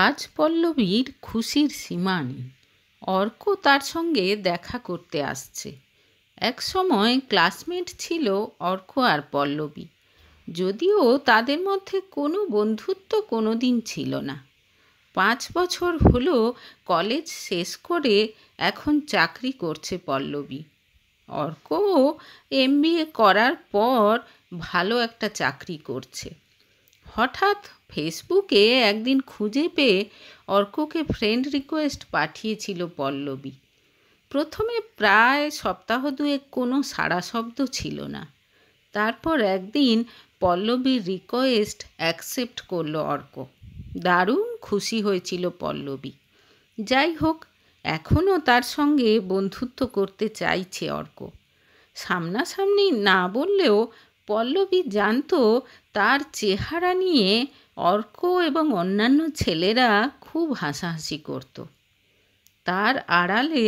আজ পল্লবীর খুশির সীমা নেই। অর্ক তার সঙ্গে দেখা করতে আসছে। এক সময় ক্লাসমেট ছিল অর্ক আর পল্লবী, যদিও তাদের মধ্যে কোনো বন্ধুত্ব কোনো দিন ছিল না। 5 বছর হলো কলেজ শেষ করে এখন চাকরি করছে পল্লবী। অর্কও MBA করার পর ভালো একটা চাকরি করছে। হঠাৎ ফেসবুকে একদিন খুঁজে পেয়ে অর্ককে ফ্রেন্ড রিকোয়েস্ট পাঠিয়েছিল পল্লবী। প্রথমে প্রায় সপ্তাহ দুয়েক কোনো সাড়া শব্দ ছিল না। তারপর একদিন পল্লবীর রিকোয়েস্ট অ্যাকসেপ্ট করলো অর্ক। দারুণ খুশি হয়েছিল পল্লবী। যাই হোক, এখনও তার সঙ্গে বন্ধুত্ব করতে চাইছে অর্ক। সামনাসামনি না বললেও পল্লবী জানতো তার চেহারা নিয়ে অর্ক এবং অন্যান্য ছেলেরা খুব হাসাহাসি করত। তার আড়ালে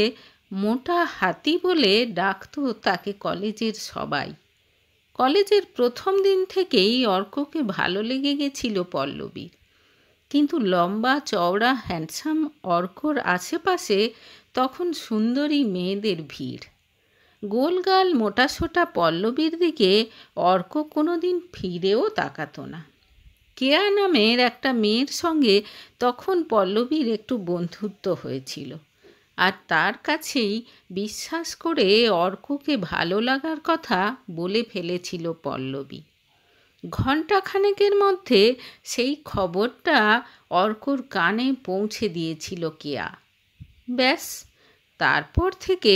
মোটা হাতি বলে ডাকতো তাকে কলেজের সবাই। কলেজের প্রথম দিন থেকেই অর্ককে ভালো লেগে গেছিল পল্লবীর। কিন্তু লম্বা চওড়া হ্যান্ডসাম অর্কর আশেপাশে তখন সুন্দরী মেয়েদের ভিড়। গোলগাল মোটাসোটা পল্লবীর দিকে অর্ক কোনো দিন ফিরেও তাকাতো না। কেয়া নামের একটা মেয়ের সঙ্গে তখন পল্লবীর একটু বন্ধুত্ব হয়েছিল, আর তার কাছেই বিশ্বাস করে অর্ককে ভালো লাগার কথা বলে ফেলেছিল পল্লবী। ঘণ্টাখানেকের মধ্যে সেই খবরটা অর্কর কানে পৌঁছে দিয়েছিল কেয়া। ব্যাস, তারপর থেকে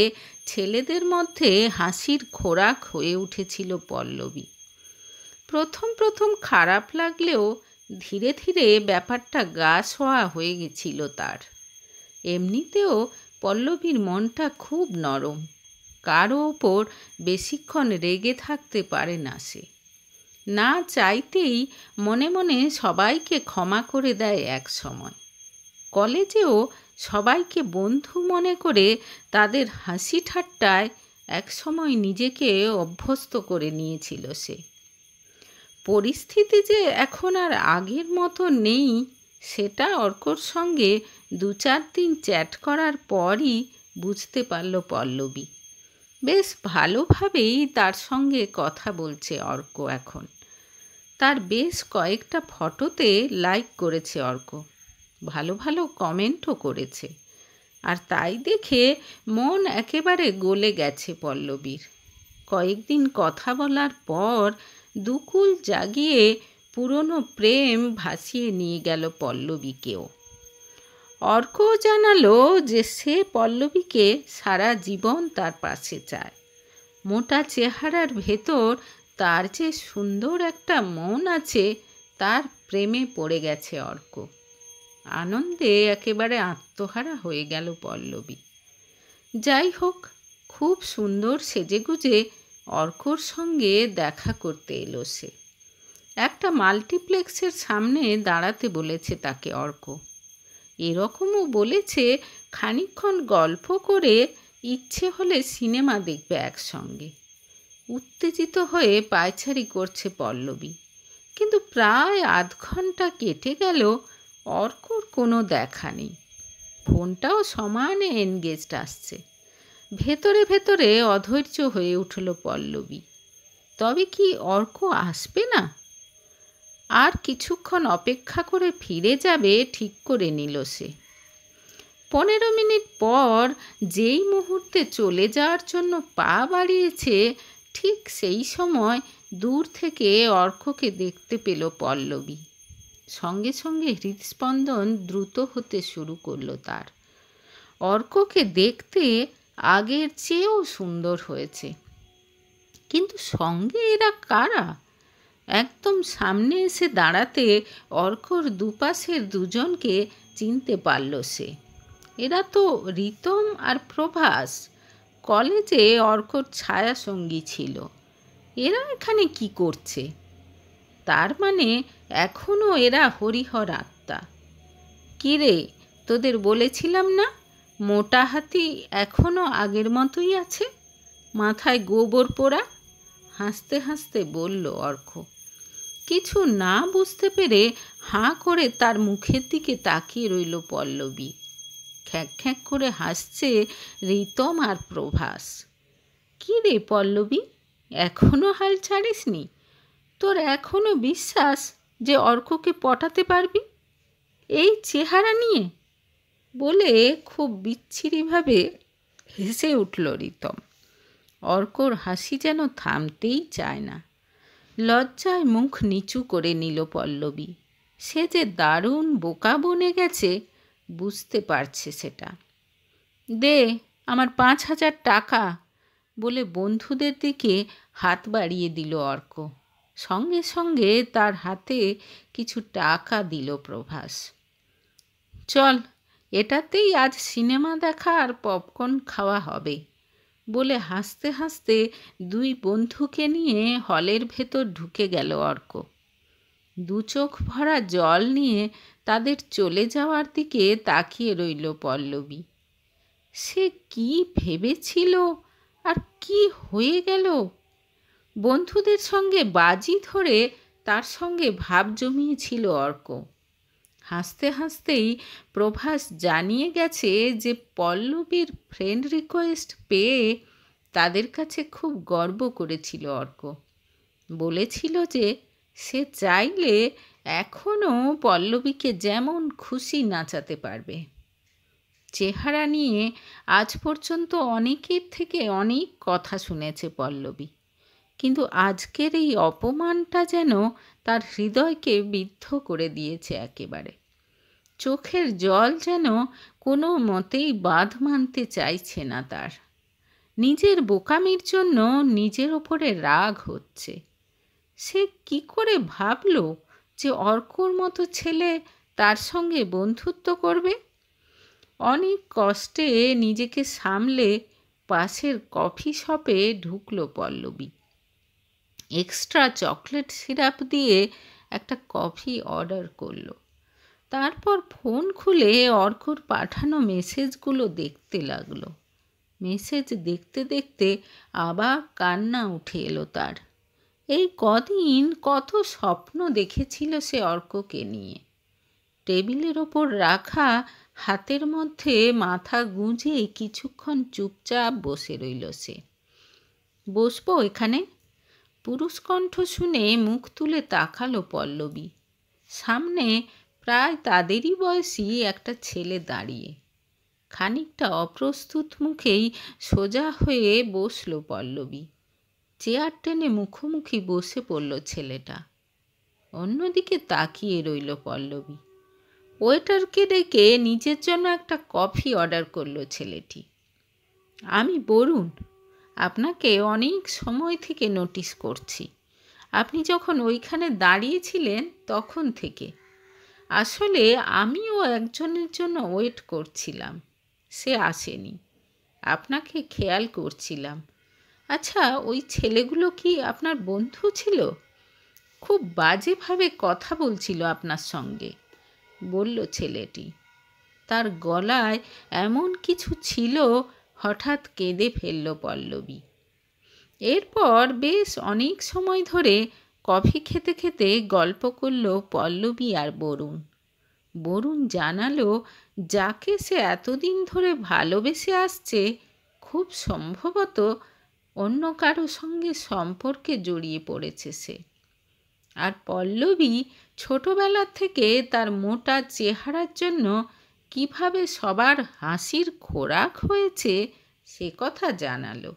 ছেলেদের মধ্যে হাসির খোরাক হয়ে উঠেছিল পল্লবী। প্রথম খারাপ লাগলেও ধীরে ধীরে ব্যাপারটা গা সওয়া হয়ে গেছিল তার। এমনিতেও পল্লবীর মনটা খুব নরম, কারো ওপর বেশিক্ষণ রেগে থাকতে পারে না সে। না চাইতেই মনে মনে সবাইকে ক্ষমা করে দেয় এক সময়। কলেজেও সবাইকে বন্ধু মনে করে তাদের হাসি ঠাট্টায় একসময় নিজেকে অভ্যস্ত করে নিয়েছিল সে। পরিস্থিতি যে এখন আর আগের মতো নেই, সেটা অর্কর সঙ্গে 2-4 দিন চ্যাট করার পরই বুঝতে পারল পল্লবী। বেশ ভালোভাবেই তার সঙ্গে কথা বলছে অর্ক এখন। তার বেশ কয়েকটা ফটোতে লাইক করেছে অর্ক, ভালো ভালো কমেন্টও করেছে। আর তাই দেখে মন একেবারে গলে গেছে পল্লবীর। কয়েকদিন কথা বলার পর দুকুল জাগিয়ে পুরনো প্রেম ভাসিয়ে নিয়ে গেল পল্লবীকেও। অর্ক জানালো যে সে পল্লবীকে সারা জীবন তার পাশে চায়। মোটা চেহারার ভেতর তার যে সুন্দর একটা মন আছে, তার প্রেমে পড়ে গেছে অর্ক। আনন্দে একেবারে আত্মহারা হয়ে গেল পল্লবী। যাই হোক, খুব সুন্দর সেজেগুজে অর্কর সঙ্গে দেখা করতে এলো সে। একটা মাল্টিপ্লেক্সের সামনে দাঁড়াতে বলেছে তাকে অর্ক। এরকমও বলেছে খানিকক্ষণ গল্প করে ইচ্ছে হলে সিনেমা দেখবে একসঙ্গে। উত্তেজিত হয়ে পায়চারি করছে পল্লবী, কিন্তু প্রায় আধ ঘন্টা কেটে গেল, অর্কর কোনো দেখা নেই। ফোনটাও সমানে এনগেজড আসছে। ভেতরে ভেতরে অধৈর্য হয়ে উঠল পল্লবী। তবে কি অর্ক আসবে না? আর কিছুক্ষণ অপেক্ষা করে ফিরে যাবে ঠিক করে নিল সে। 15 মিনিট পর যেই মুহূর্তে চলে যাওয়ার জন্য পা বাড়িয়েছে, ঠিক সেই সময় দূর থেকে অর্ককে দেখতে পেল পল্লবী। সঙ্গে সঙ্গে হৃদস্পন্দন দ্রুত হতে শুরু করলো তার। অর্ককে দেখতে আগের চেয়েও সুন্দর হয়েছে, কিন্তু সঙ্গে এরা কারা? একদম সামনে এসে দাঁড়াতে অর্কর দুপাশের দুজনকে চিনতে পারল সে। এরা তো রিতম আর প্রভাস, কলেজে অর্কর ছায়া সঙ্গী ছিল। এরা এখানে কি করছে? তার মানে এখনও এরা হরিহর আত্মা। কিরে, তোদের বলেছিলাম না মোটা হাতি এখনও আগের মতোই আছে, মাথায় গোবর পোড়া? হাসতে হাসতে বলল অর্ক। কিছু না বুঝতে পেরে হাঁ করে তার মুখের দিকে তাকিয়ে রইল পল্লবী। খ্যাঁক খ্যাঁক করে হাসছে রিতম আর প্রভাস। কী রে পল্লবী, এখনও হাল ছাড়িসনি? তোর এখনও বিশ্বাস যে অর্ককে পটাতে পারবি এই চেহারা নিয়ে? বলে খুব বিচ্ছিরিভাবে হেসে উঠল রিতম। অর্কর হাসি যেন থামতেই চায় না। লজ্জায় মুখ নিচু করে নিল পল্লবী। সে যে দারুণ বোকা বনে গেছে বুঝতে পারছে সেটা। দে আমার 5,000 টাকা, বলে বন্ধুদের দিকে হাত বাড়িয়ে দিল অর্ক। সঙ্গে সঙ্গে তার হাতে কিছু টাকা দিল প্রভাস। চল, এটাতেই আজ সিনেমা দেখা আর পপকর্ন খাওয়া হবে, বলে হাসতে হাসতে দুই বন্ধুকে নিয়ে হলের ভেতর ঢুকে গেল অর্ক। দু চোখ ভরা জল নিয়ে তাদের চলে যাওয়ার দিকে তাকিয়ে রইল পল্লবী। সে কি ভেবেছিল আর কি হয়ে গেল? বন্ধুদের সঙ্গে বাজি ধরে তার সঙ্গে ভাব জমিয়েছিল অর্ক। হাসতে হাসতেই প্রভাস জানিয়ে গেছে যে পল্লবীর ফ্রেন্ড রিকোয়েস্ট পেয়ে তাদের কাছে খুব গর্ব করেছিল অর্ক। বলেছিল যে সে চাইলে এখনও পল্লবীকে যেমন খুশি নাচাতে পারবে। চেহারা নিয়ে আজ পর্যন্ত অনেকের থেকে অনেক কথা শুনেছে পল্লবী, কিন্তু আজকের এই অপমানটা যেন তার হৃদয়কে বিদ্ধ করে দিয়েছে একেবারে। চোখের জল যেন কোনো মতেই বাঁধ মানতে চাইছে না তার। নিজের বোকামির জন্য নিজের ওপরে রাগ হচ্ছে। সে কি করে ভাবল যে অর্কর মতো ছেলে তার সঙ্গে বন্ধুত্ব করবে? অনেক কষ্টে নিজেকে সামলে পাশের কফি শপে ঢুকলো পল্লবী। এক্সট্রা চকলেট সিরাপ দিয়ে একটা কফি অর্ডার করলো। তারপর ফোন খুলে অর্কর পাঠানো মেসেজগুলো দেখতে লাগলো। মেসেজ দেখতে দেখতে আবার কান্না উঠে এলো তার। এই কদিন কত স্বপ্ন দেখেছিল সে অর্ককে নিয়ে। টেবিলের ওপর রাখা হাতের মধ্যে মাথা গুঁজে কিছুক্ষণ চুপচাপ বসে রইল সে। বসবো এখানে? পুরুষকণ্ঠ শুনে মুখ তুলে তাকালো পল্লবী। সামনে প্রায় তাদেরই বয়সী একটা ছেলে দাঁড়িয়ে। খানিকটা অপ্রস্তুত মুখেই সোজা হয়ে বসল পল্লবী। চেয়ার টেনে মুখোমুখি বসে পড়ল ছেলেটা। অন্যদিকে তাকিয়ে রইল পল্লবী। ওয়েটারকে ডেকে নিজের জন্য একটা কফি অর্ডার করলো ছেলেটি। আমি বরুণ, আপনাকে অনেক সময় থেকে নোটিস করছি। আপনি যখন ওইখানে দাঁড়িয়েছিলেন তখন থেকে। আসলে আমিও একজনের জন্য ওয়েট করছিলাম, সে আসেনি। আপনাকে খেয়াল করছিলাম। আচ্ছা, ওই ছেলেগুলো কি আপনার বন্ধু ছিল? খুব বাজেভাবে কথা বলছিল আপনার সঙ্গে, বলল ছেলেটি। তার গলায় এমন কিছু ছিল, হঠাৎ কেঁদে ফেলল পল্লবী। এরপর বেশ অনেক সময় ধরে কফি খেতে খেতে গল্প করল পল্লবী আর বরুণ। বরুণ জানালো যাকে সে এতদিন ধরে ভালোবেসে আসছে খুব সম্ভবত অন্য কারো সঙ্গে সম্পর্কে জড়িয়ে পড়েছে সে। আর পল্লবী ছোটবেলা থেকে তার মোটা চেহারার জন্য কিভাবে সবার হাসির খোরাক হয়েছে সে কথা জানালো।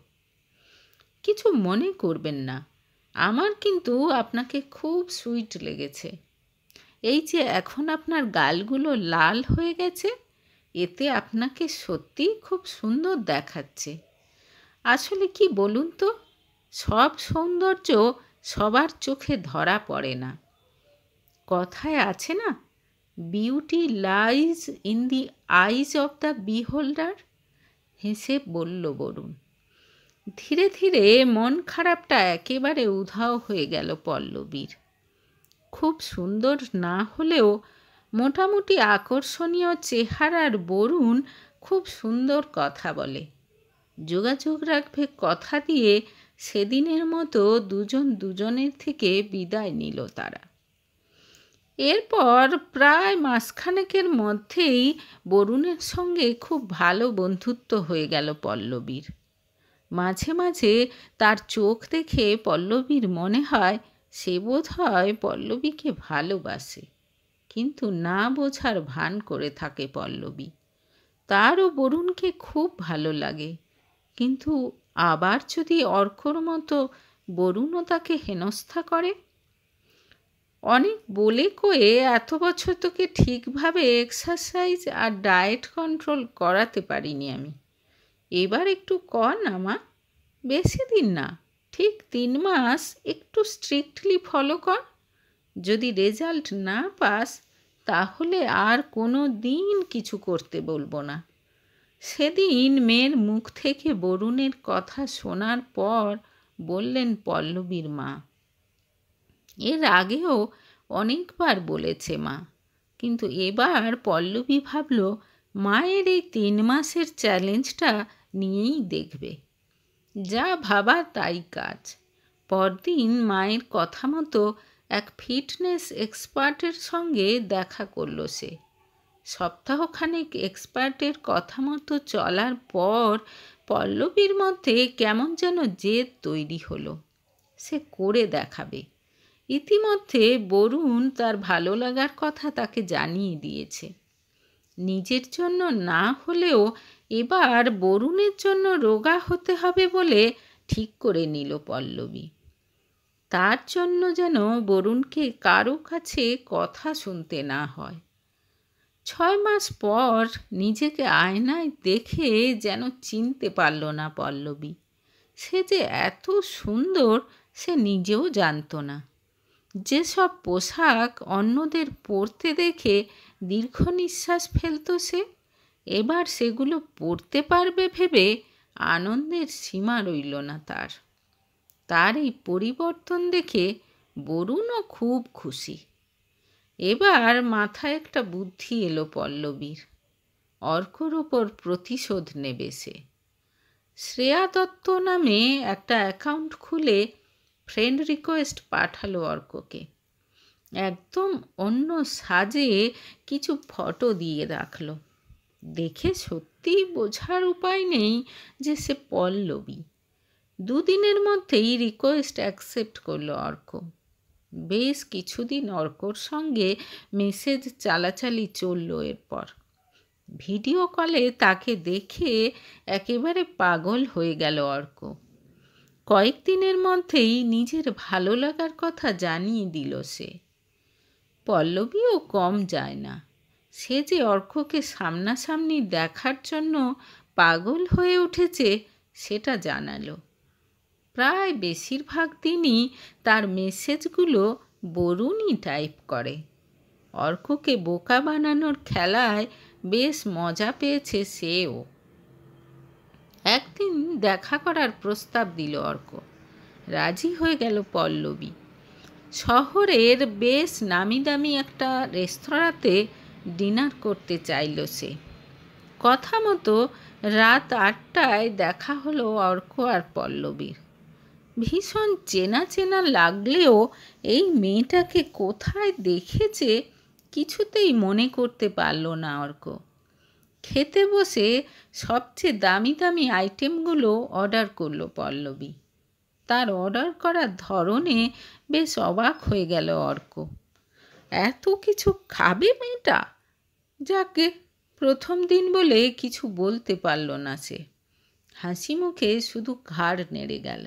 কিছু মনে করবেন না, আমার কিন্তু আপনাকে খুব সুইট লেগেছে। এই যে এখন আপনার গালগুলো লাল হয়ে গেছে, এতে আপনাকে সত্যিই খুব সুন্দর দেখাচ্ছে। আসলে কি বলুন তো, সব সৌন্দর্য সবার চোখে ধরা পড়ে না। কথায় আছে না, beauty lies in the eyes of the বিহোল্ডার। হেসে বলল বরুণ। ধীরে ধীরে মন খারাপটা একেবারে উধাও হয়ে গেল পল্লবীর। খুব সুন্দর না হলেও মোটামুটি আকর্ষণীয় চেহারার বরুণ খুব সুন্দর কথা বলে। যোগাযোগ রাখবে কথা দিয়ে সেদিনের মতো দুজন দুজনের থেকে বিদায় নিল তারা। এরপর প্রায় মাসখানেকের মধ্যেই বরুণের সঙ্গে খুব ভালো বন্ধুত্ব হয়ে গেল পল্লবীর। মাঝে মাঝে তার চোখ দেখে পল্লবীর মনে হয় সে বোধহয় পল্লবীকে ভালোবাসে, কিন্তু না বোঝার ভান করে থাকে পল্লবী। তারও বরুণকে খুব ভালো লাগে, কিন্তু আবার যদি অর্কর মতো বরুণও তাকে হেনস্থা করে। অনেক বলে কয়ে এত বছর তোকে ঠিকভাবে এক্সারসাইজ আর ডায়েট কন্ট্রোল করাতে পারিনি আমি, এবার একটু কর না মা। বেশি দিন না, ঠিক 3 মাস একটু স্ট্রিক্টলি ফলো কর। যদি রেজাল্ট না পাস তাহলে আর কোনো দিন কিছু করতে বলবো না। সেদিন মেয়ের মুখ থেকে বরুণের কথা শোনার পর বললেন পল্লবীর মা। এর আগেও অনেকবার বলেছে মা, কিন্তু এবার পল্লবী ভাবল মায়ের এই 3 মাসের চ্যালেঞ্জটা নিয়েই দেখবে। যা ভাবা তাই কাজ। পরদিন মায়ের কথা মতো এক ফিটনেস এক্সপার্টের সঙ্গে দেখা করল সে। সপ্তাহখানেক এক্সপার্টের কথা মতো চলার পর পল্লবীর মধ্যে কেমন যেন জেদ তৈরি হলো, সে করে দেখাবে। ইতিমধ্যে বরুণ তার ভালো লাগার কথা তাকে জানিয়ে দিয়েছে। নিজের জন্য না হলেও এবার বরুণের জন্য রোগা হতে হবে বলে ঠিক করে নিল পল্লবী। তার জন্য যেন বরুণকে কারো কাছে কথা শুনতে না হয়। 6 মাস পর নিজেকে আয়নায় দেখে যেন চিনতে পারল না পল্লবী। সে যে এত সুন্দর সে নিজেও জানত না। যেসব পোশাক অন্যদের পরতে দেখে দীর্ঘ নিঃশ্বাস ফেলত সে, এবার সেগুলো পরতে পারবে ভেবে আনন্দের সীমা রইল না তার। তার এই পরিবর্তন দেখে বরুণও খুব খুশি। এবার মাথায় একটা বুদ্ধি এলো পল্লবীর। অর্কর ওপর প্রতিশোধ নেবে সে। শ্রেয়া দত্ত নামে একটা অ্যাকাউন্ট খুলে ফ্রেন্ড রিকোয়েস্ট পাঠালো অর্ককে। একদম অন্য সাজে কিছু ফটো দিয়ে রাখলো। দেখে সত্যিই বোঝার উপায় নেই যে সে পল্লবী। 2 দিনের মধ্যেই রিকোয়েস্ট অ্যাকসেপ্ট করলো অর্ক। বেশ কিছুদিন অর্কর সঙ্গে মেসেজ চালাচালি চলল। এরপর ভিডিও কলে তাকে দেখে একেবারে পাগল হয়ে গেল অর্ক। কয়েকদিনের মধ্যেই নিজের ভালো লাগার কথা জানিয়ে দিল সে। পল্লবীও কম যায় না। সে যে অর্ককে সামনাসামনি দেখার জন্য পাগল হয়ে উঠেছে সেটা জানালো। প্রায় বেশিরভাগ দিনই তার মেসেজগুলো বরুণই টাইপ করে। অর্ককে বোকা বানানোর খেলায় বেশ মজা পেয়েছে সেও। একদিন দেখা করার প্রস্তাব দিল অর্ক। রাজি হয়ে গেল পল্লবী। শহরের বেশ নামি দামি একটা রেস্তোরাঁতে ডিনার করতে চাইল সে। কথা মতো রাত 8টায় দেখা হলো অর্ক আর পল্লবীর। ভীষণ চেনা চেনা লাগলেও এই মেয়েটাকে কোথায় দেখেছে কিছুতেই মনে করতে পারল না অর্ক। খেতে বসে সবচেয়ে দামি দামি আইটেমগুলো অর্ডার করলো পল্লবী। তার অর্ডার করার ধরনে বেশ অবাক হয়ে গেল অর্ক। এত কিছু খাবে মেয়েটা? যাকে প্রথম দিন বলে কিছু বলতে পারল না সে। হাসি মুখে শুধু ঘাড় নেড়ে গেল।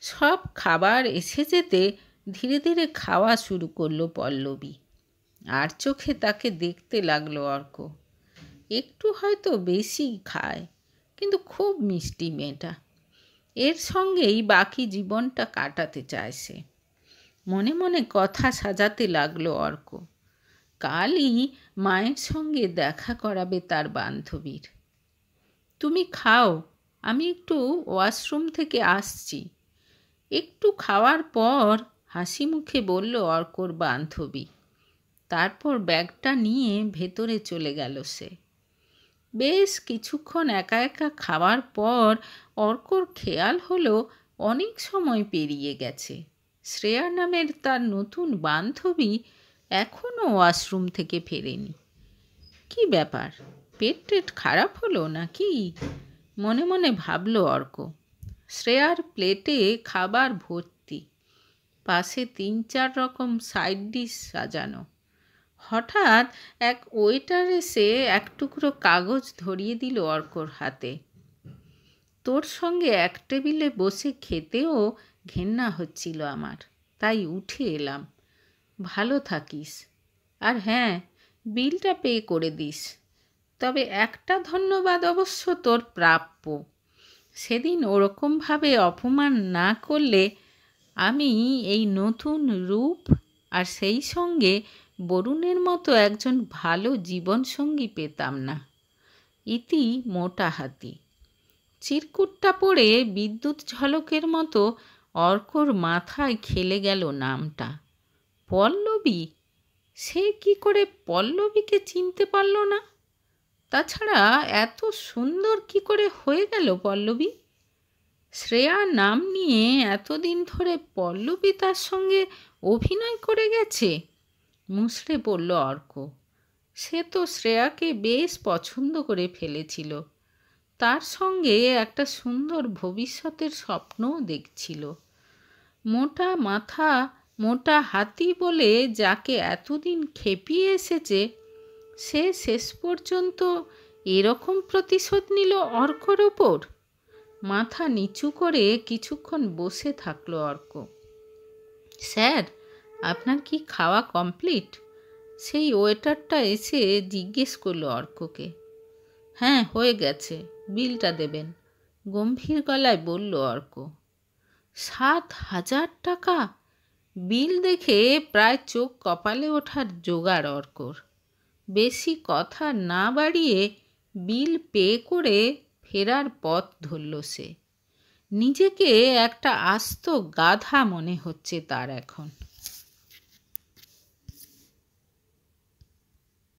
সব খাবার এসে যেতে ধীরে ধীরে খাওয়া শুরু করলো পল্লবী। আর চোখে তাকে দেখতে লাগলো অর্ক। একটু হয়তো বেশি খায়, কিন্তু খুব মিষ্টি মেয়েটা। এর সঙ্গেই বাকি জীবনটা কাটাতে চায় সে। মনে মনে কথা সাজাতে লাগলো অর্ক। কালই মায়ের সঙ্গে দেখা করাবে তার বান্ধবীর। তুমি খাও, আমি একটু ওয়াশরুম থেকে আসছি। একটু খাওয়ার পর হাসি মুখে বলল অর্কর বান্ধবী। তারপর ব্যাগটা নিয়ে ভেতরে চলে গেল সে। বেশ কিছুক্ষণ একা একা খাওয়ার পর অর্কর খেয়াল হলো অনেক সময় পেরিয়ে গেছে। শ্রেয়া নামের তার নতুন বান্ধবী এখনও ওয়াশরুম থেকে ফেরেনি। কি ব্যাপার, পেট টেট খারাপ হলো নাকি? মনে মনে ভাবল অর্ক। শ্রেয়ার প্লেটে খাবার ভর্তি, পাশে 3-4 রকম সাইড ডিশ সাজানো। হঠাৎ এক ওয়েটার এসে এক টুকরো কাগজ ধরিয়ে দিল অর্কর হাতে। তোর সঙ্গে এক টেবিলে বসে খেতেও ঘেন্না হচ্ছিল আমার, তাই উঠে এলাম। ভালো থাকিস, আর হ্যাঁ, বিলটা পে করে দিস। তবে একটা ধন্যবাদ অবশ্য তোর প্রাপ্য। সেদিন ওরকমভাবে অপমান না করলে আমি এই নতুন রূপ আর সেই সঙ্গে বরুণের মতো একজন ভালো জীবনসঙ্গী পেতাম না। ইতি মোটা হাতি। চিরকুটটা পড়ে বিদ্যুৎ ঝলকের মতো অর্কর মাথায় খেলে গেল নামটা। পল্লবী! সে কি করে পল্লবীকে চিনতে পারল না? তাছাড়া এত সুন্দর কি করে হয়ে গেল পল্লবী? শ্রেয়া নাম নিয়ে এতদিন ধরে পল্লবী তার সঙ্গে অভিনয় করে গেছে। মুষড়ে পড়ল অর্ক। সে তো শ্রেয়াকে বেশ পছন্দ করে ফেলেছিল, তার সঙ্গে একটা সুন্দর ভবিষ্যতের স্বপ্নও দেখছিল। মোটা মাথা মোটা হাতি বলে যাকে এতদিন খেপিয়ে এসেছে, সে শেষ পর্যন্ত এরকম প্রতিশোধ নিল অর্কর ওপর। মাথা নিচু করে কিছুক্ষণ বসে থাকলো অর্ক। স্যার, আপনার কি খাওয়া কমপ্লিট? সেই ওয়েটারটা এসে জিজ্ঞেস করলো অর্ককে। হ্যাঁ, হয়ে গেছে, বিলটা দেবেন, গম্ভীর গলায় বলল অর্ক। 7,000 টাকা! বিল দেখে প্রায় চোখ কপালে ওঠার জোগাড় অর্কর। বেশি কথা না বাড়িয়ে বিল পে করে ফেরার পথ ধরল সে। নিজেকে একটা আস্ত গাধা মনে হচ্ছে তার এখন।